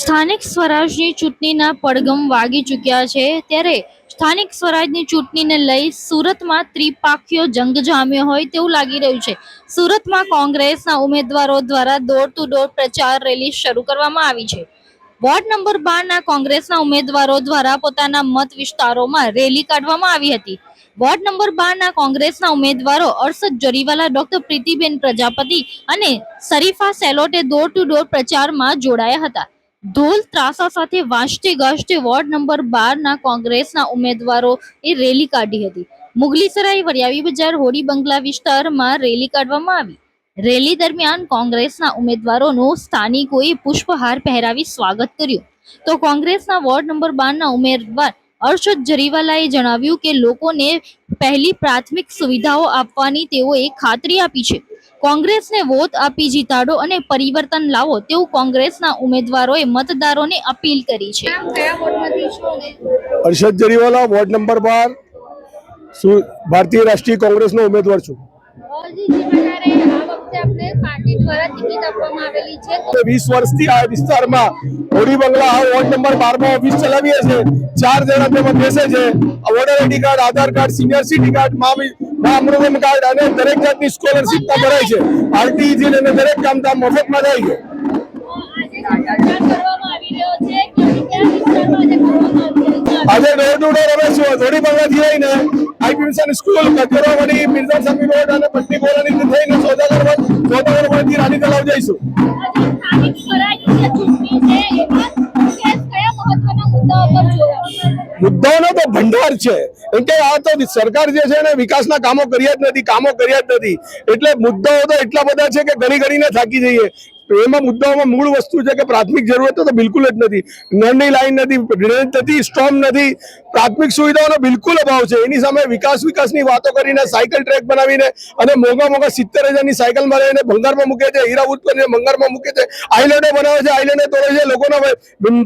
સ્થાનિક સ્વરાજની ચૂંટણીના પડઘમ વાગી ચૂક્યા છે ત્યારે સ્થાનિક સ્વરાજની ચૂંટણીને લઈ સુરતમાં ત્રિપાખીયો જંગ જામ્યો હોય તેવું લાગી રહ્યું છે। સુરતમાં કોંગ્રેસના ઉમેદવારો દ્વારા ડોર ટુ ડોર પ્રચાર રેલી શરૂ કરવામાં આવી છે। વોર્ડ નંબર 12 ના કોંગ્રેસના ઉમેદવારો દ્વારા પોતાના મત વિસ્તારોમાં રેલી કાઢવામાં આવી હતી। વોર્ડ નંબર 12 ના કોંગ્રેસના ઉમેદવારો અરશદ જરીવાલા, ડોક્ટર પ્રીતિબેન પ્રજાપતિ અને શરીફા સેલોટે ડોર ટુ ડોર પ્રચારમાં જોડાયા હતા। ઢોલ ત્રાસા સાથે વાજતે ગાજતે વોર્ડ નંબર 12 ના કોંગ્રેસના ઉમેદવારો એ રેલી કાઢી હતી। મુગલીસરાય, વરિયાવી બજાર, હોડી બંગલા વિસ્તારમાં રેલી કાઢવામાં આવી। રેલી દરમિયાન કોંગ્રેસના ઉમેદવારોનું સ્થાનિકોએ પુષ્પહાર પહેરાવી સ્વાગત કર્યું તો કોંગ્રેસના વોર્ડ નંબર 12 ના ઉમેદવાર અરશદ જરીવાલાએ જણાવ્યું કે લોકોને પહેલી પ્રાથમિક સુવિધાઓ આપવાની તેઓએ ખાતરી આપી છે। કોંગ્રેસને વોટ આપી જીતાડો અને પરિવર્તન લાવો તેવું કોંગ્રેસના ઉમેદવારોએ મતદારોને અપીલ કરી છે। અરશદ જરીવાલા, વોર્ડ નંબર 12, ભારતીય રાષ્ટ્રીય કોંગ્રેસનો ઉમેદવાર છું। 20 વર્ષથી આ વિસ્તારમાં હોડી બંગલા વોર્ડ નંબર 12 માં ઓફિસ ચલાવીએ છીએ। 4 જણા તેમાં બેસે છે। વોટર આઈડી કાર્ડ, આધાર કાર્ડ, સિનિયર સિટી કાર્ડ, અમૃતમ કાર્ડ અને દરેક જાતની સ્કોલરશીપ ભરાય છે। આરટીઈ અને દરેક કામ મફતમાં થાય છે। આજે ડોર ટુ ડોર અમે હોડી બંગલાથી લઈને આઈપીએસએન સ્કૂલ, કચેરોવાડી, મિર્ઝા સામી રોડ અને પટ્ટી બોલાની થઈને સોદાગરથી રાણી તલાવ જઈશું। મુદ્દાઓનો તો ભંડાર છે, કેમ કે આ તો સરકાર જે છે ને વિકાસના કામો કર્યા જ નથી, એટલે મુદ્દાઓ તો એટલા બધા છે કે ઘડીને થાકી જઈએ। એમાં મુદ્દાઓમાં મૂળ વસ્તુ છે કે પ્રાથમિક જરૂરતો તો બિલકુલ જ નથી। નળની લાઈન નથી, ડ્રેનેજ નથી, સ્ટોમ નથી, પ્રાથમિક સુવિધાઓનો બિલકુલ અભાવ છે। એની સામે વિકાસની વાતો કરીને સાયકલ ટ્રેક બનાવીને અને મોંઘા 70,000ની સાયકલમાં લઈને ભંગારમાં મૂકે છે, હીરાબુદ કરીને ભંગારમાં મૂકે છે, આઈલેન્ડો બનાવે છે, આઈલેન્ડે તોડે છે, લોકોના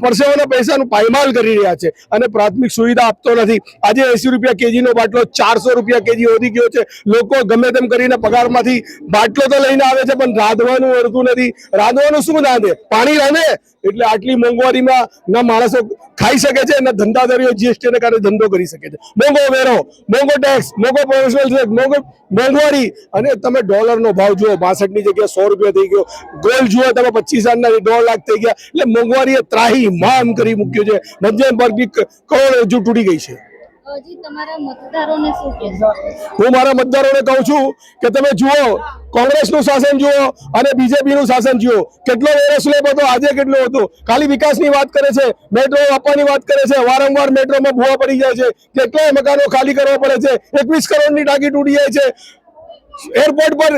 પરસેવાના પૈસાનું પાયમાલ કરી રહ્યા છે અને પ્રાથમિક સુવિધા આપતો નથી। આજે 80 રૂપિયા કેજીનો બાટલો 400 રૂપિયા કેજી વધી ગયો છે। લોકો ગમે તેમ કરીને પગારમાંથી બાટલો તો લઈને આવે છે પણ રાંધવાનું અડતું નથી। રાંધવાનું શું રાંધે? પાણી રાંધે। એટલે આટલી મોંઘવારીમાં ના માણસો ખાઈ શકે છે, ના ધંધાદારીઓ જીએસટી ને કારણે ધંધો કરી શકે છે। મોંઘો વેરો, મોંઘો ટેક્સ, મોંઘો પ્રોફેશનલ ટેક્સ, મોંઘવારી અને તમે ડોલરનો ભાવ જુઓ, 62 ની જગ્યાએ 100 રૂપિયા થઈ ગયો। ગોલ્ડ જુઓ તમે 25,000 1.5 લાખ થઈ ગયા। એટલે મોંઘવારીએ ત્રાહી મામ કરી મૂક્યું છે। મધ્યમ વર્ગની કરોડરજ્જુ તૂટી ગઈ છે। હું મારા મતદારોને કહું છું કે તમે જુઓ, કોંગ્રેસનું શાસન જુઓ અને બીજેપીનું શાસન જુઓ। કેટલો વેરો સ્લેબ હતો, આજે કેટલો હતો। ખાલી વિકાસની વાત કરે છે, મેટ્રો આપવાની વાત કરે છે, વારંવાર મેટ્રોમાં ભૂવા પડી જાય છે, કેટલાય મકાનો ખાલી કરવા પડે છે, 21 કરોડની ટાંકી તૂટી જાય છે। એરપોર્ટ પર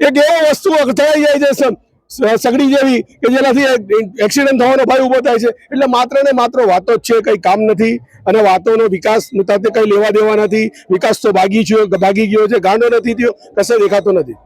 એક એવો વસ્તુ અથડાઈ જાય છે સગડી જેવી કે જેનાથી એક્સિડન્ટ થવાનો ભય ઉભો થાય છે। એટલે માત્ર ને માત્ર વાતો જ છે, કઈ કામ નથી અને વાતોનો વિકાસ સાથે કઈ લેવા દેવા નથી। વિકાસ તો ભાગી ગયો છે, ગાંડો નથી થયો, કશે દેખાતો નથી।